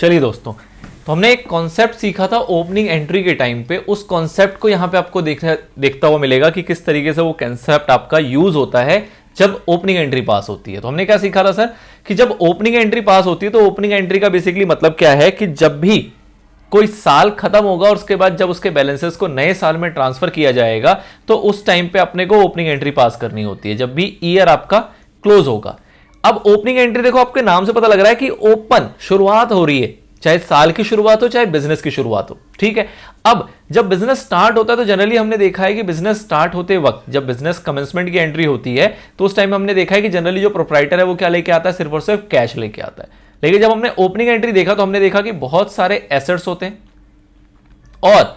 चलिए दोस्तों, तो हमने एक कॉन्सेप्ट सीखा था ओपनिंग एंट्री के टाइम पे। उस कॉन्सेप्ट को यहां पे आपको देखता हुआ मिलेगा कि किस तरीके से वो कॉन्सेप्ट आपका यूज होता है जब ओपनिंग एंट्री पास होती है। तो हमने क्या सीखा था सर कि जब ओपनिंग एंट्री पास होती है तो ओपनिंग एंट्री का बेसिकली मतलब क्या है कि जब भी कोई साल खत्म होगा और उसके बाद जब उसके बैलेंसेस को नए साल में ट्रांसफर किया जाएगा तो उस टाइम पे अपने को ओपनिंग एंट्री पास करनी होती है, जब भी ईयर आपका क्लोज होगा। अब ओपनिंग एंट्री देखो, आपके नाम से पता लग रहा है कि ओपन, शुरुआत हो रही है, चाहे साल की शुरुआत हो चाहे बिजनेस की शुरुआत हो, ठीक है। अब जब बिजनेस स्टार्ट होता है तो जनरली हमने देखा है कि बिजनेस स्टार्ट होते वक्त जब बिजनेस कमेंसमेंट की एंट्री होती है तो उस टाइम हमने देखा है कि जनरली जो प्रोप्राइटर है वो क्या लेके आता है, सिर्फ और सिर्फ कैश लेके आता है। लेकिन जब हमने ओपनिंग एंट्री देखा तो हमने देखा कि बहुत सारे एसेट्स होते हैं और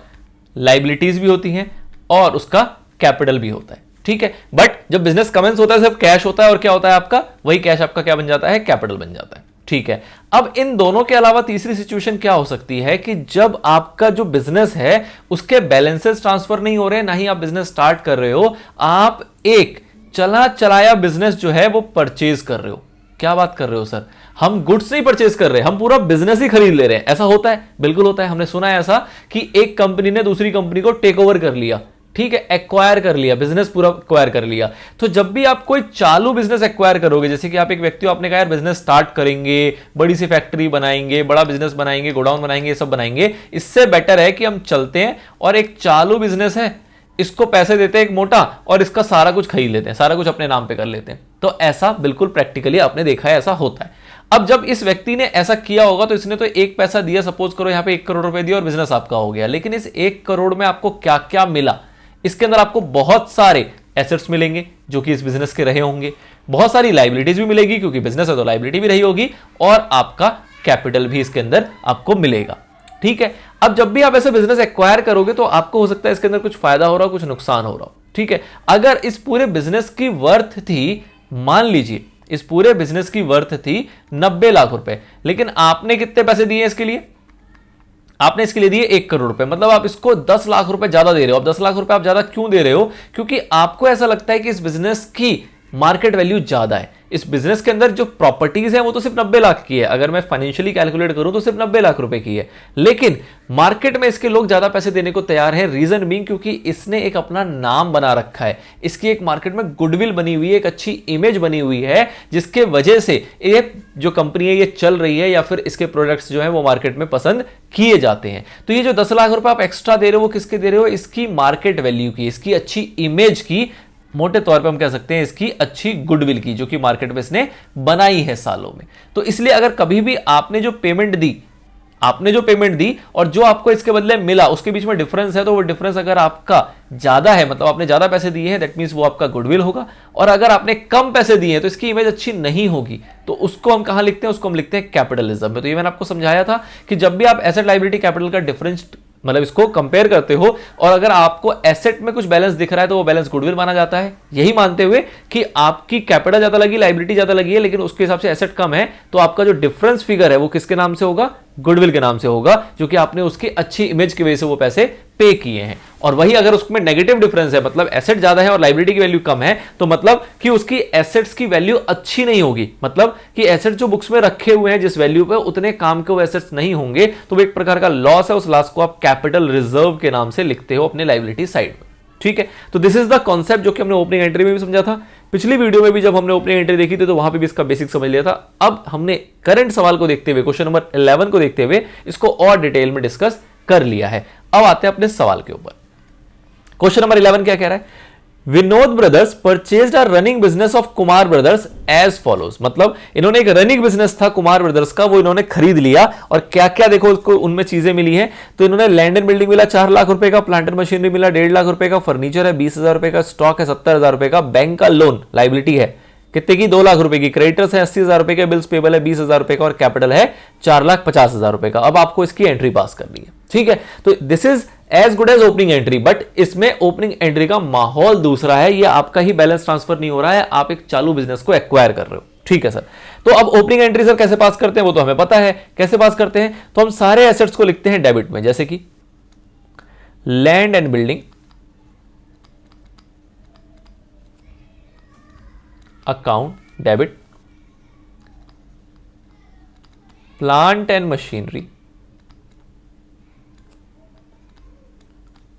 लाइबिलिटीज भी होती हैं और उसका कैपिटल भी होता है, ठीक है। बट जब बिजनेस कमेंस होता है सिर्फ कैश होता है और क्या होता है आपका, वही कैश आपका क्या बन जाता है, कैपिटल बन जाता है, ठीक है। अब इन दोनों के अलावा तीसरी सिचुएशन क्या हो सकती है कि जब आपका जो बिजनेस है उसके बैलेंसेस ट्रांसफर नहीं हो रहे, ना ही आप बिजनेस स्टार्ट कर रहे हो, आप एक चला चलाया बिजनेस जो है वो परचेज कर रहे हो। क्या बात कर रहे हो सर, हम गुड्स नहीं परचेज कर रहे, हम पूरा बिजनेस ही खरीद ले रहे हैं। ऐसा होता है, बिल्कुल होता है। हमने सुना है ऐसा कि एक कंपनी ने दूसरी कंपनी को टेक ओवर कर लिया, ठीक है, एक्वायर कर लिया, बिजनेस पूरा एक्वायर कर लिया। तो जब भी आप कोई चालू बिजनेस एक्वायर करोगे, जैसे कि आप एक व्यक्ति हो, आपने कहा यार बिजनेस स्टार्ट करेंगे, बड़ी सी फैक्ट्री बनाएंगे, बड़ा बिजनेस बनाएंगे, गोडाउन बनाएंगे, ये सब बनाएंगे, इससे बेटर है कि हम चलते हैं और एक चालू बिजनेस है, इसको पैसे देते हैं एक मोटा और इसका सारा कुछ खरीद लेते हैं, सारा कुछ अपने नाम पे कर लेते हैं। तो ऐसा बिल्कुल प्रैक्टिकली आपने देखा है, ऐसा होता है। अब जब इस व्यक्ति ने ऐसा किया होगा तो इसने तो एक पैसा दिया, सपोज करो यहां पे 1 करोड़ रुपए दिया और बिजनेस आपका हो गया। लेकिन इस 1 करोड़ में आपको क्या क्या मिला, इसके अंदर आपको बहुत सारे एसेट्स मिलेंगे जो कि इस बिजनेस के रहे होंगे, बहुत सारी लाइबिलिटीज भी मिलेगी क्योंकि बिजनेस है तो लाइबिलिटी भी रही होगी, और आपका कैपिटल भी इसके अंदर आपको मिलेगा, ठीक है। अब जब भी आप ऐसे बिजनेस एक्वायर करोगे तो आपको हो सकता है इसके अंदर कुछ फायदा हो रहा हो, कुछ नुकसान हो रहा हो, ठीक है। अगर इस पूरे बिजनेस की वर्थ थी, मान लीजिए इस पूरे बिजनेस की वर्थ थी 90 लाख रुपए, लेकिन आपने कितने पैसे दिए इसके लिए, आपने इसके लिए दिए 1 करोड़ रुपए, मतलब आप इसको 10 लाख रुपए ज्यादा दे रहे हो। अब 10 लाख रुपए आप ज्यादा क्यों दे रहे हो, क्योंकि आपको ऐसा लगता है कि इस बिजनेस की मार्केट वैल्यू ज्यादा है। इस बिजनेस के अंदर जो प्रॉपर्टीज है वो तो सिर्फ 90 लाख की है, अगर मैं फाइनेंशियली कैलकुलेट करूं तो सिर्फ 90 लाख रुपए की है, लेकिन मार्केट में इसके लोग ज्यादा पैसे देने को तैयार हैं। रीजन बीइंग क्योंकि इसने एक अपना नाम बना रखा है, इसकी एक मार्केट में गुडविल बनी हुई है, एक अच्छी इमेज बनी हुई है, जिसके वजह से ये जो कंपनी है ये चल रही है या फिर इसके प्रोडक्ट्स जो है वो मार्केट में पसंद किए जाते हैं। तो ये जो 10 लाख रुपए आप एक्स्ट्रा दे रहे हो वो किसके दे रहे हो, इसकी मार्केट वैल्यू की, इसकी अच्छी इमेज की, मोटे तौर पे हम कह सकते हैं इसकी अच्छी गुडविल की, जो कि मार्केट में इसने बनाई है सालों में। तो इसलिए अगर कभी भी आपने जो पेमेंट दी और जो आपको इसके बदले मिला उसके बीच में डिफरेंस है, तो वो डिफरेंस अगर आपका ज्यादा है, मतलब आपने ज्यादा पैसे दिए हैं, दैट मींस वो आपका गुडविल होगा। और अगर आपने कम पैसे दिए हैं तो इसकी इमेज अच्छी नहीं होगी, तो उसको हम कहां लिखते हैं, उसको हम लिखते हैं कैपिटलिज्म में। तो ये मैंने आपको समझाया था कि जब भी आप एसेट लायबिलिटी कैपिटल का डिफरेंस, मतलब इसको कंपेयर करते हो, और अगर आपको एसेट में कुछ बैलेंस दिख रहा है तो वो बैलेंस गुडविल माना जाता है, यही मानते हुए कि आपकी कैपिटल ज्यादा लगी, लायबिलिटी ज्यादा लगी है, लेकिन उसके हिसाब से एसेट कम है, तो आपका जो डिफरेंस फिगर है वो किसके नाम से होगा, गुडविल के नाम से होगा, जो कि आपने उसकी अच्छी इमेज की वजह से वो पैसे पे किए हैं। और वही अगर उसमें नेगेटिव डिफरेंस है, मतलब एसेट ज्यादा है और लायबिलिटी की वैल्यू कम है, तो मतलब कि उसकी एसेट्स की वैल्यू अच्छी नहीं होगी, मतलब कि एसेट जो बुक्स में रखे हुए हैं जिस वैल्यू पे, उतने काम के वो एसेट्स नहीं होंगे, तो वो एक प्रकार का लॉस है। उस लॉस को आप कैपिटल रिजर्व के नाम से लिखते हो अपने लायबिलिटी साइड में, ठीक है। तो दिस इज द कॉन्सेप्ट जो कि हमने ओपनिंग एंट्री में भी समझा था, पिछली वीडियो में भी जब हमने ओपनिंग एंट्री देखी थी तो वहां पे भी इसका बेसिक समझ लिया था। अब हमने करंट सवाल को देखते हुए, क्वेश्चन नंबर 11 को देखते हुए इसको और डिटेल में डिस्कस कर लिया है। अब आते हैं अपने सवाल के ऊपर। क्वेश्चन नंबर 11 क्या कह रहा है, Vinod brothers purchased a running business of Kumar brothers as follows, मतलब इन्होंने एक रनिंग बिजनेस था कुमार ब्रदर्स का, वो इन्होंने खरीद लिया, और क्या क्या देखो उसको उनमें चीजें मिली हैं। तो इन्होंने लैंड एंड बिल्डिंग मिला 4 लाख रुपए का, प्लांट एंड मशीनरी मिला 1.5 लाख रुपए का, फर्नीचर है 20,000 रुपए का, स्टॉक है 70,000 रुपए का, बैंक का लोन लाइबिलिटी है कितने की, 2 लाख रुपए की, क्रेडिटर्स है 80,000 रुपए के, बिल्स पेबल है 20,000 रुपए का, और कैपिटल है 4,50,000 रुपए का। अब आपको इसकी एंट्री पास करनी है, ठीक है। तो this is as good as opening entry, but इसमें ओपनिंग एंट्री का माहौल दूसरा है, ये आपका ही बैलेंस ट्रांसफर नहीं हो रहा है, आप एक चालू बिजनेस को एक्वायर कर रहे हो, ठीक है सर। तो अब ओपनिंग एंट्री सर कैसे पास करते हैं वो तो हमें पता है, कैसे पास करते हैं, तो हम सारे एसेट्स को लिखते हैं डेबिट में, जैसे कि land and building account debit, plant and machinery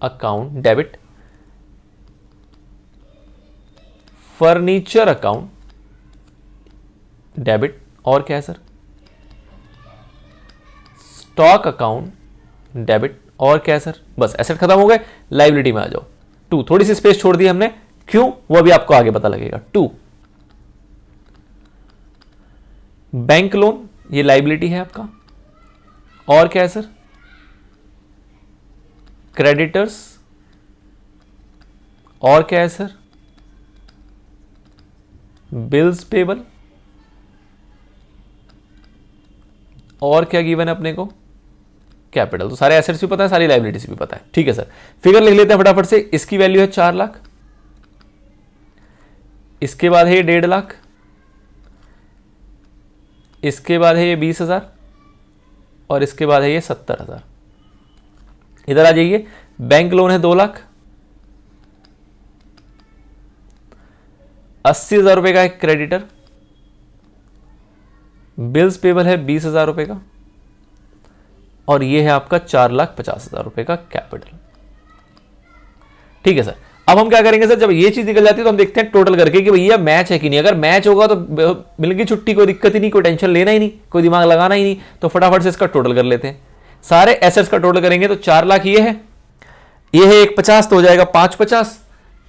account debit, furniture account debit, और क्या है सर, स्टॉक अकाउंट डेबिट, और क्या है सर, बस एसेट खत्म हो गए। लाइबिलिटी में आ जाओ। 2, थोड़ी सी स्पेस छोड़ दी हमने, क्यों वो अभी आपको आगे पता लगेगा। 2, बैंक लोन, ये लाइबिलिटी है आपका, और क्या है सर, क्रेडिटर्स, और क्या है सर, बिल्स पेबल, और क्या गिवन है अपने को, कैपिटल। तो सारे एसेट्स भी पता है, सारी लाइबिलिटीज भी पता है। ठीक है सर, फिगर लिख लेते हैं फटाफट से। इसकी वैल्यू है 4 लाख, इसके बाद है ये 1.5 लाख, इसके बाद है ये 20,000, और इसके बाद है ये 70,000। इधर आ जाइए, बैंक लोन है 2 लाख, 80,000 रुपए का एक क्रेडिटर, बिल्स पेबल है 20,000 रुपए का, और ये है आपका 4,50,000 रुपए का कैपिटल। ठीक है सर, अब हम क्या करेंगे सर, जब ये चीज निकल जाती है तो हम देखते हैं टोटल करके कि भैया मैच है कि नहीं। अगर मैच होगा तो मिल गई छुट्टी, कोई दिक्कत ही नहीं, कोई टेंशन लेना ही नहीं, कोई दिमाग लगाना ही नहीं। तो फटाफट से इसका टोटल कर लेते हैं। सारे एसेट्स का टोटल करेंगे तो 4 लाख ये है 150, तो हो जाएगा 550,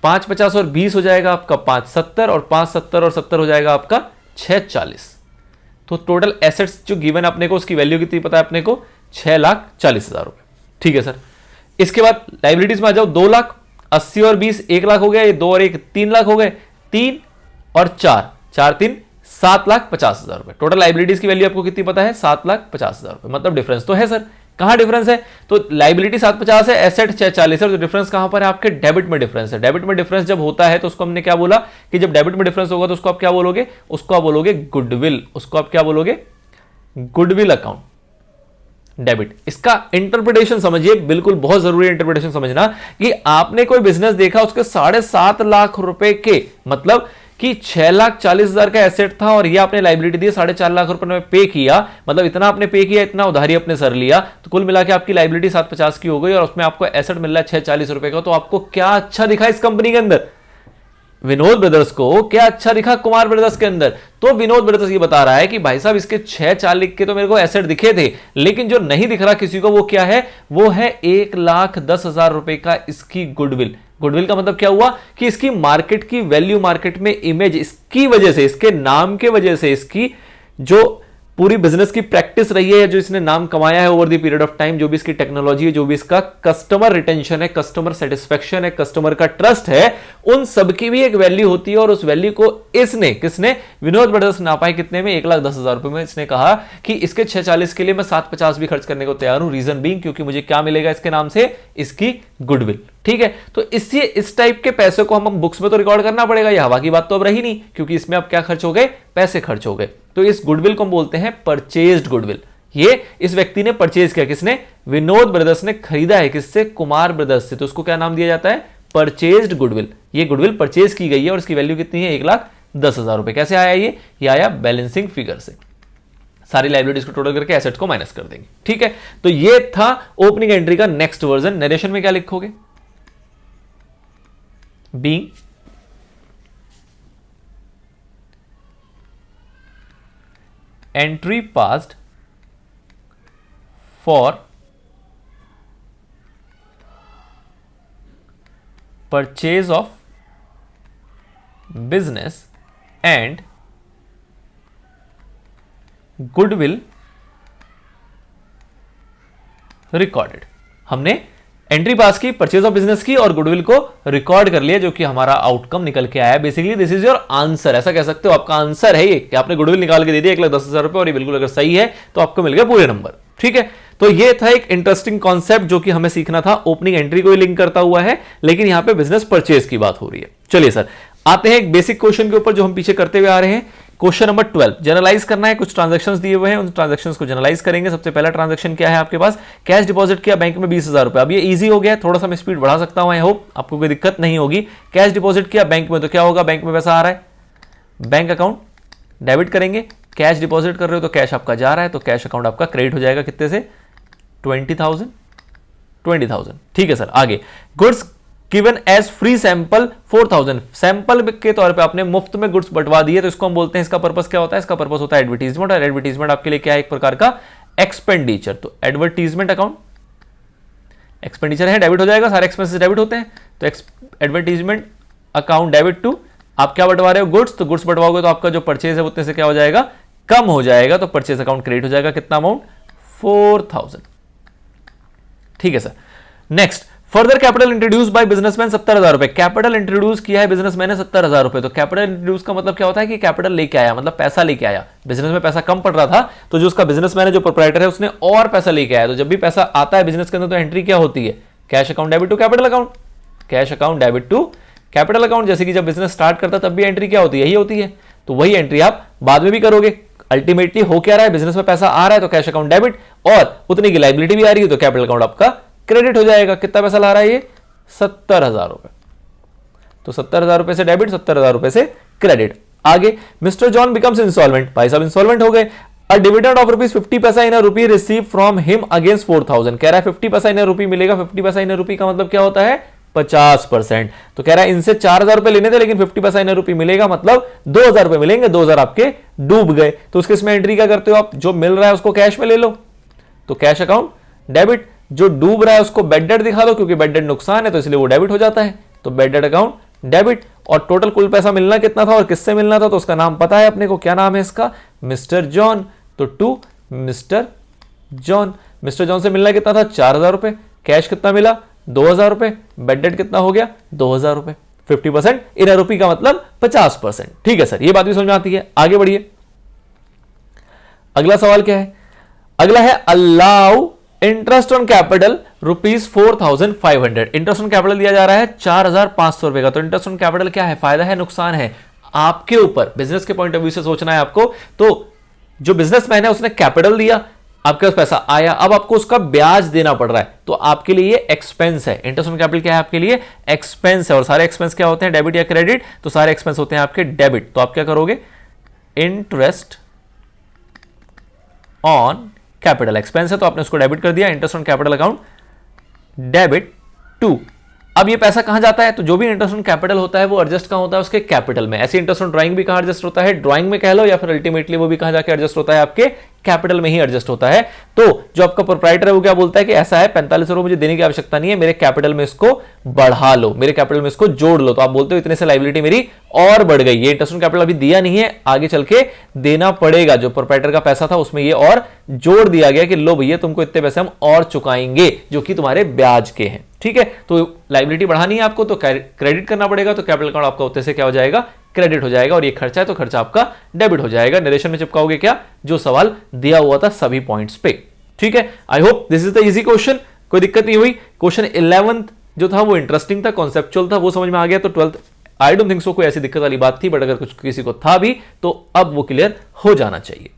550 और 20 हो जाएगा आपका 570, और 570 और 70 हो जाएगा आपका 640। तो टोटल एसेट्स जो गिवन अपने को, उसकी वैल्यू कितनी पता है अपने को, 6,40,000 रुपए। ठीक है सर, इसके बाद लाइबिलिटीज में आ जाओ। 2 लाख, 80 और 20 1 लाख हो गया, ये 2 और 1 3 लाख हो गए, 3 और 4 4 3 7,50,000 रुपए। टोटल लाइबिलिटीज की वैल्यू आपको कितनी पता है, 7,50,000 रुपए। मतलब डिफरेंस तो है सर, कहां डिफरेंस है, तो लाइबिलिटी 750 है, एसेट 640 है, तो डिफरेंस कहां पर है आपके, डेबिट में डिफरेंस है। डेबिट में डिफरेंस जब होता है तो उसको हमने क्या बोला कि जब डेबिट में डिफरेंस होगा तो उसको आप क्या बोलोगे, उसको आप बोलोगे गुडविल, उसको आप क्या बोलोगे, गुडविल अकाउंट डेबिट। इसका इंटरप्रिटेशन समझिए, बिल्कुल बहुत जरूरी इंटरप्रिटेशन समझना कि आपने कोई बिजनेस देखा, उसके 7.5 लाख रुपए के, मतलब कि 6,40,000 का एसेट था और ये आपने लाइबिलिटी दी 4.5 लाख रुपए में पे किया, मतलब इतना आपने पे किया, इतना उधारी अपने सर लिया, तो कुल मिला के आपकी लाइबिलिटी 750 की हो गई और उसमें आपको एसेट मिल रहा है 640 रुपए का। तो आपको क्या अच्छा दिखा इस कंपनी के अंदर, विनोद ब्रदर्स को क्या अच्छा दिखा कुमार ब्रदर्स के अंदर। तो विनोद ब्रदर्स ये बता रहा है कि भाई साहब इसके 640 के तो मेरे को एसेट दिखे थे, लेकिन जो नहीं दिख रहा किसी को वो क्या है, वो है 1,10,000 रुपए का इसकी गुडविल। गुडविल का मतलब क्या हुआ कि इसकी मार्केट की वैल्यू, मार्केट में इमेज, इसकी वजह से, इसके नाम के वजह से, इसकी जो पूरी बिजनेस की प्रैक्टिस रही है, जो इसने नाम कमाया है over the period of time, जो भी इसकी टेक्नोलॉजी है, जो भी इसका कस्टमर रिटेंशन है, कस्टमर सेटिस्फेक्शन है, कस्टमर का ट्रस्ट है, उन सब की भी एक वैल्यू होती है। और उस वैल्यू को इसने, किसने, विनोद ब्रदर्स नापा है कितने में, 1,10,000 रुपए में। इसने कहा कि इसके 640 के लिए मैं 750 भी खर्च करने को तैयार हूं, रीजन बीइंग क्योंकि मुझे क्या मिलेगा इसके नाम से, इसकी गुडविल। ठीक है, तो इससे इस टाइप के पैसे को हम बुक्स में तो रिकॉर्ड करना पड़ेगा, ये हवा की बात तो अब रही नहीं, क्योंकि इसमें अब क्या खर्च हो गए, पैसे खर्च हो गए। तो इस गुडविल को हम बोलते हैं परचेज्ड गुडविल। ये इस व्यक्ति ने परचेज किया, किसने, विनोद ब्रदर्स ने खरीदा है, किससे, कुमार ब्रदर्स से, तो उसको क्या नाम दिया जाता है, परचेज्ड गुडविल। ये गुडविल परचेज की गई है और इसकी वैल्यू कितनी है, 1,10,000 रुपए। कैसे आया ये आया बैलेंसिंग फिगर से। सारी लाइबिलिटीज को टोटल करके एसेट्स को माइनस कर देंगे। ठीक है, तो ये था ओपनिंग एंट्री का नेक्स्ट वर्जन। नरेशन में क्या लिखोगे, being entry passed for purchase of business and goodwill recorded। हमने एंट्री पास की, परचेज ऑफ बिजनेस की और गुडविल को रिकॉर्ड कर लिया, जो कि हमारा आउटकम निकल के आया। Basically this is your answer, ऐसा कह सकते हो, आपका आंसर है ये कि आपने गुडविल निकाल के दे दिया 1,10,000 रुपए, और ये बिल्कुल अगर सही है तो आपको मिल गया पूरे नंबर। ठीक है, तो ये था एक इंटरेस्टिंग कॉन्सेप्ट जो कि हमें सीखना था। ओपनिंग एंट्री को लिंक करता हुआ है, लेकिन यहां पे बिजनेस परचेज की बात हो रही है। चलिए सर, आते हैं एक बेसिक क्वेश्चन के ऊपर जो हम पीछे करते हुए आ रहे हैं। क्वेश्चन नंबर 12, जनरलाइज करना है। कुछ ट्रांजैक्शंस दिए हुए हैं, उन ट्रांजैक्शंस को जनरलाइज करेंगे। सबसे पहला ट्रांजैक्शन क्या है आपके पास, कैश डिपॉजिट किया बैंक में 20,000 रुपए। अब ये इजी हो गया, थोड़ा सा मैं स्पीड बढ़ा सकता हूं, आई होप आपको कोई दिक्कत नहीं होगी। कैश डिपॉजिट किया बैंक में, तो क्या होगा, बैंक में पैसा आ रहा है, बैंक अकाउंट डेबिट करेंगे, कैश डिपॉजिट कर रहे हो तो कैश आपका जा रहा है, तो कैश अकाउंट आपका क्रेडिट हो जाएगा कितने से, 20,000। ठीक है सर। आगे, goods given as free sample 4,000, sample के तौर पे आपने मुफ्त में गुड्स बंटवा दिए, तो इसको हम बोलते हैं, इसका पर्पस क्या होता है, इसका पर्पस होता है एडवर्टीजमेंट, और एडवर्टीजमेंट आपके लिए क्या है, एक प्रकार का एक्सपेंडिचर। तो एडवर्टीजमेंट अकाउंट एक्सपेंडिचर है, डेबिट हो जाएगा, सारे एक्सपेंसेस डेबिट होते हैं, तो एडवर्टीजमेंट अकाउंट डेबिट टू, आप क्या बंटवा रहे हो, गुड्स, तो गुड्स बंटवाओगे तो आपका जो परचेज है उतने से क्या हो जाएगा, कम हो जाएगा, तो परचेज अकाउंट क्रेडिट हो जाएगा, कितना अमाउंट, 4,000। ठीक है sir. Next, further capital introduce by businessman 70,000 रुपए, कैपिटल इंट्रोड्यूस किया है बिजनेसमैन ने 70,000 रुपए। तो कैपिटल इंट्रोड्यूस का मतलब क्या होता है कि कैपिटल लेके आया, मतलब पैसा लेके आया, बिजनेस में पैसा कम पड़ रहा था, तो जो उसका बिजनेसमैन है, जो प्रोप्राइटर है, उसने और पैसा लेके आया। तो जब भी पैसा आता है बिजनेस के अंदर, तो एंट्री क्या होती है, cash account debit to capital account, cash account debit to capital account. जैसे कि जब बिजनेस स्टार्ट करता है तब भी एंट्री क्या होती है, यही होती है, तो वही एंट्री आप बाद में भी करोगे। अल्टीमेटली हो क्या रहा है, बिजनेस में पैसा आ रहा है तो कैश अकाउंट डेबिट, और उतनी की लायबिलिटी भी आ रही है तो कैपिटल अकाउंट आपका क्रेडिट हो जाएगा। कितना पैसा ला रहा है ये, 70,000 रुपए, तो 70,000 रुपए से डेबिट, 70,000 रुपए से क्रेडिट। आगे, मिस्टर जॉन बिकम्स इंसॉल्वेंट, भाई साहब इंसॉल्वेंट हो गए। अ डिविडेंड ऑफ ₹50 पैसा इन अ रुपी रिसीव फ्रॉम हिम अगेंस्ट 4,000, कह रहा है 50 पैसा इन अ रुपी मिलेगा। 50 पैसा इन अ रुपी का मतलब क्या होता है, 50%। तो कह रहा है इनसे 4,000 रुपए लेने थे, लेकिन 50 पैसा इन अ रुपी मिलेगा, मतलब 2,000 रुपए मिलेंगे, 2,000 आपके डूब गए। तो उसके इसमें एंट्री क्या करते हो आप, जो मिल रहा है उसको कैश में ले लो, तो कैश अकाउंट डेबिट, जो डूब रहा है उसको बेड डेट दिखा दो, क्योंकि बेड डेट नुकसान है तो इसलिए वो डेबिट हो जाता है, तो बेड डेट अकाउंट डेबिट। और टोटल कुल पैसा मिलना कितना था और किससे मिलना था, तो उसका नाम पता है अपने को, क्या नाम है इसका, मिस्टर जॉन, तो to mister John. Mister John से मिलना कितना था, 4,000 रुपए, कैश कितना मिला, 2,000 रुपए, बेड डेट कितना हो गया, 2,000 रुपए। 50% इन रुपी का मतलब 50%। ठीक है सर, ये बात भी समझ में आती है। आगे बढ़िए, अगला सवाल क्या है, अगला है allow interest on capital ₹4,500, interest on capital दिया जा रहा है 4,500 रुपए का। तो इंटरेस्ट ऑन कैपिटल क्या है, फायदा है नुकसान है, आपके ऊपर, बिजनेस के पॉइंट ऑफ व्यू से सोचना है आपको। तो जो बिजनेसमैन है उसने कैपिटल दिया, आपके पास पैसा आया, अब आपको उसका ब्याज देना पड़ रहा है, तो आपके लिए एक्सपेंस है। इंटरेस्ट ऑन कैपिटल क्या है, आपके लिए एक्सपेंस है, और सारे एक्सपेंस क्या होते हैं, डेबिट या क्रेडिट, तो सारे एक्सपेंस होते हैं आपके डेबिट। तो आप क्या करोगे, इंटरेस्ट ऑन कैपिटल एक्सपेंस है तो आपने उसको डेबिट कर दिया, interest on capital account debit to. अब ये पैसा कहां जाता है, तो जो भी इंटरेस्ट ऑन कैपिटल होता है वो एडजस्ट कहां होता है, उसके कैपिटल में। ऐसे इंटरेस्ट ऑन ड्राइंग भी कहां एडजस्ट होता है, ड्राइंग में कह लो, या फिर अल्टीमेटली वो भी कहां जाके एडजस्ट होता है, आपके कैपिटल में ही एडजस्ट होता है। तो जो आपका प्रोप्राइटर है वो क्या बोलता है कि ऐसा है 45 रुपए मुझे देने की आवश्यकता नहीं है, मेरे कैपिटल में इसको बढ़ा लो, मेरे कैपिटल में इसको जोड़ लो। तो आप बोलते हो इतने से लायबिलिटी मेरी और बढ़ गई, ये इंटरेस्ट ऑन कैपिटल अभी दिया नहीं है, आगे चल के देना पड़ेगा, जो प्रोप्राइटर का पैसा था उसमें ये और जोड़ दिया गया कि लो भैया तुमको इतने पैसे हम और चुकाएंगे जो कि तुम्हारे ब्याज के हैं। ठीक है, तो लायबिलिटी बढ़ानी है आपको तो क्रेडिट करना पड़ेगा, तो कैपिटल अकाउंट आपका उतने से क्या हो जाएगा, क्रेडिट हो जाएगा, और ये खर्चा है तो खर्चा आपका डेबिट हो जाएगा। नरेशन में चिपकाओगे क्या, जो सवाल दिया हुआ था सभी पॉइंट्स पे। ठीक है, I hope this is the easy question, कोई दिक्कत नहीं हुई। क्वेश्चन 11th जो था वो इंटरेस्टिंग था, कॉन्सेप्चुअल था, वो समझ में आ गया। तो 12th I don't think so कोई ऐसी दिक्कत वाली बात थी, बट अगर कुछ किसी को था भी तो अब वो क्लियर हो जाना चाहिए।